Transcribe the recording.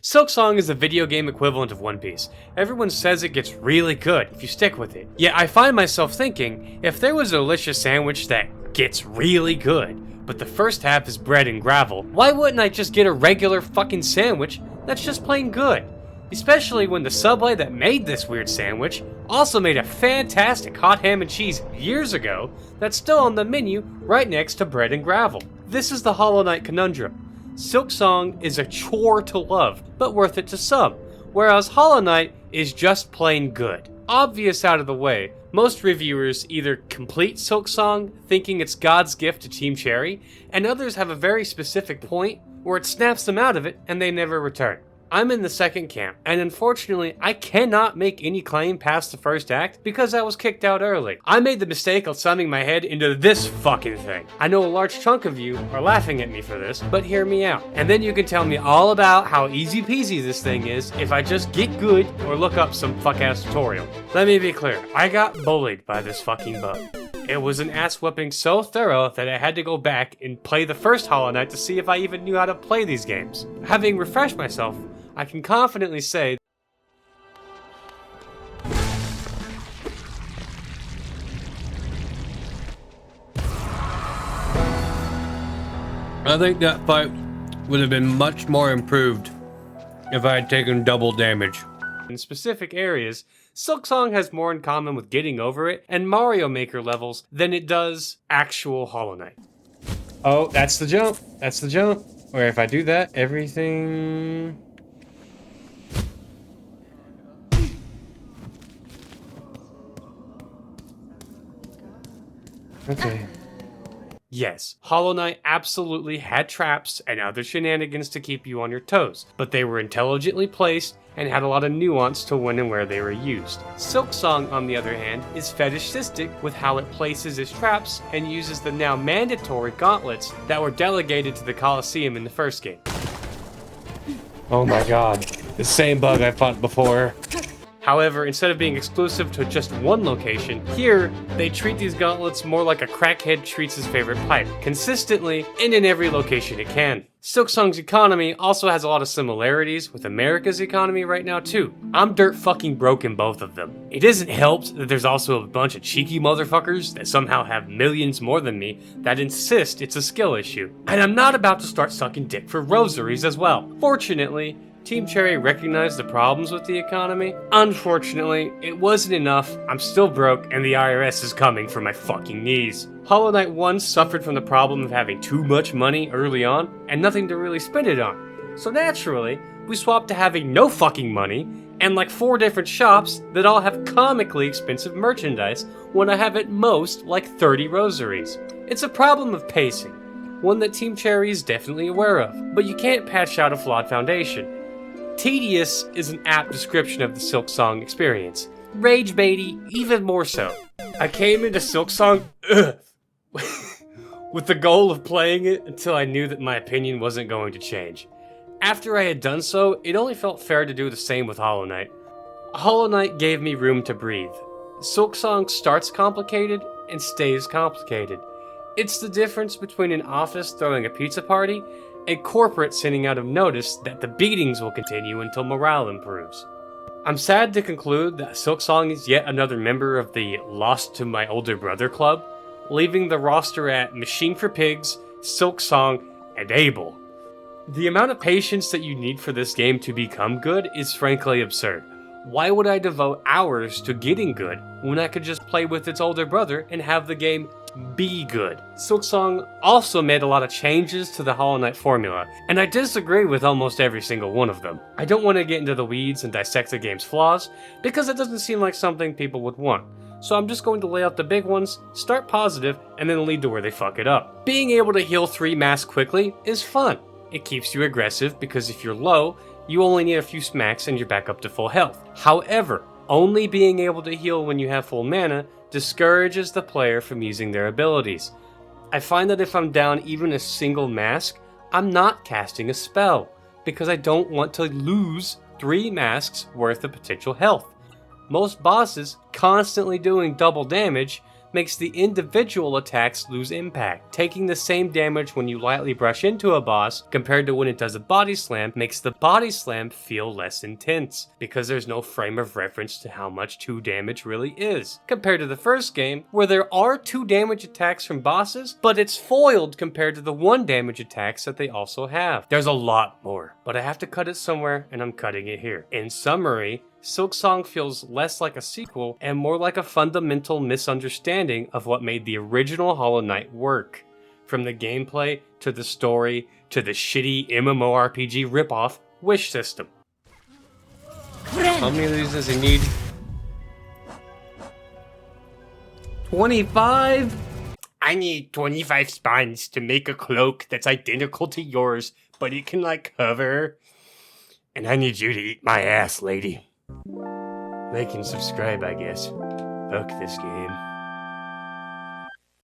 Silksong is the video game equivalent of One Piece. Everyone says it gets really good if you stick with it. Yet I find myself thinking, if there was a delicious sandwich that gets really good, but the first half is bread and gravel, why wouldn't I just get a regular fucking sandwich that's just plain good? Especially when the Subway that made this weird sandwich also made a fantastic hot ham and cheese years ago that's still on the menu right next to bread and gravel. This is the Hollow Knight conundrum. Silksong is a chore to love, but worth it to some, whereas Hollow Knight is just plain good. Obvious out of the way, most reviewers either complete Silksong thinking it's God's gift to Team Cherry, and others have a very specific point where it snaps them out of it and they never return. I'm in the second camp, and unfortunately, I cannot make any claim past the first act because I was kicked out early. I made the mistake of slamming my head into this fucking thing. I know a large chunk of you are laughing at me for this, but hear me out. And then you can tell me all about how easy peasy this thing is if I just get good or look up some fuck-ass tutorial. Let me be clear, I got bullied by this fucking bug. It was an ass whooping so thorough that I had to go back and play the first Hollow Knight to see if I even knew how to play these games. Having refreshed myself, I can confidently say I think that fight would have been much more improved if I had taken double damage. In specific areas, Silksong has more in common with Getting Over It and Mario Maker levels than it does actual Hollow Knight. Oh, that's the jump. That's the jump. Where if I do that, everything... Okay. Yes, Hollow Knight absolutely had traps and other shenanigans to keep you on your toes, but they were intelligently placed and had a lot of nuance to when and where they were used. Silksong, on the other hand, is fetishistic with how it places its traps and uses the now mandatory gauntlets that were delegated to the Colosseum in the first game. Oh my god, the same bug I fought before. However, instead of being exclusive to just one location, here, they treat these gauntlets more like a crackhead treats his favorite pipe, consistently and in every location it can. Silksong's economy also has a lot of similarities with America's economy right now too. I'm dirt fucking broke in both of them. It isn't helped that there's also a bunch of cheeky motherfuckers that somehow have millions more than me that insist it's a skill issue. And I'm not about to start sucking dick for rosaries as well. Fortunately, Team Cherry recognized the problems with the economy. Unfortunately, it wasn't enough. I'm still broke, and the IRS is coming for my fucking knees. Hollow Knight 1 suffered from the problem of having too much money early on, and nothing to really spend it on. So naturally, we swapped to having no fucking money, and like 4 different shops that all have comically expensive merchandise, when I have at most like 30 rosaries. It's a problem of pacing, one that Team Cherry is definitely aware of, but you can't patch out a flawed foundation. Tedious is an apt description of the Silksong experience. Rage baity, even more so. I came into Silksong with the goal of playing it until I knew that my opinion wasn't going to change. After I had done so, it only felt fair to do the same with Hollow Knight. Hollow Knight gave me room to breathe. Silksong starts complicated and stays complicated. It's the difference between an office throwing a pizza party and corporate sending out a notice that the beatings will continue until morale improves. I'm sad to conclude that Silksong is yet another member of the Lost to My Older Brother club, leaving the roster at Machine for Pigs, Silksong, and Abel. The amount of patience that you need for this game to become good is frankly absurd. Why would I devote hours to getting good when I could just play with its older brother and have the game be good? Silksong also made a lot of changes to the Hollow Knight formula, and I disagree with almost every single one of them. I don't want to get into the weeds and dissect the game's flaws, because it doesn't seem like something people would want. So I'm just going to lay out the big ones, start positive, and then lead to where they fuck it up. Being able to heal 3 masks quickly is fun. It keeps you aggressive because if you're low, you only need a few smacks and you're back up to full health. However, only being able to heal when you have full mana discourages the player from using their abilities. I find that if I'm down even a single mask, I'm not casting a spell, because I don't want to lose 3 masks worth of potential health. Most bosses constantly doing double damage makes the individual attacks lose impact. Taking the same damage when you lightly brush into a boss compared to when it does a body slam makes the body slam feel less intense, because there's no frame of reference to how much 2 damage really is, compared to the first game where there are 2 damage attacks from bosses, but it's foiled compared to the 1 damage attacks that they also have. There's a lot more, but I have to cut it somewhere, and I'm cutting it here. In summary, Silksong feels less like a sequel and more like a fundamental misunderstanding of what made the original Hollow Knight work. From the gameplay, to the story, to the shitty MMORPG ripoff wish system. How many of these does he need? 25? I need 25 spines to make a cloak that's identical to yours, but it can cover. And I need you to eat my ass, lady. Like and subscribe, I guess. Fuck this game.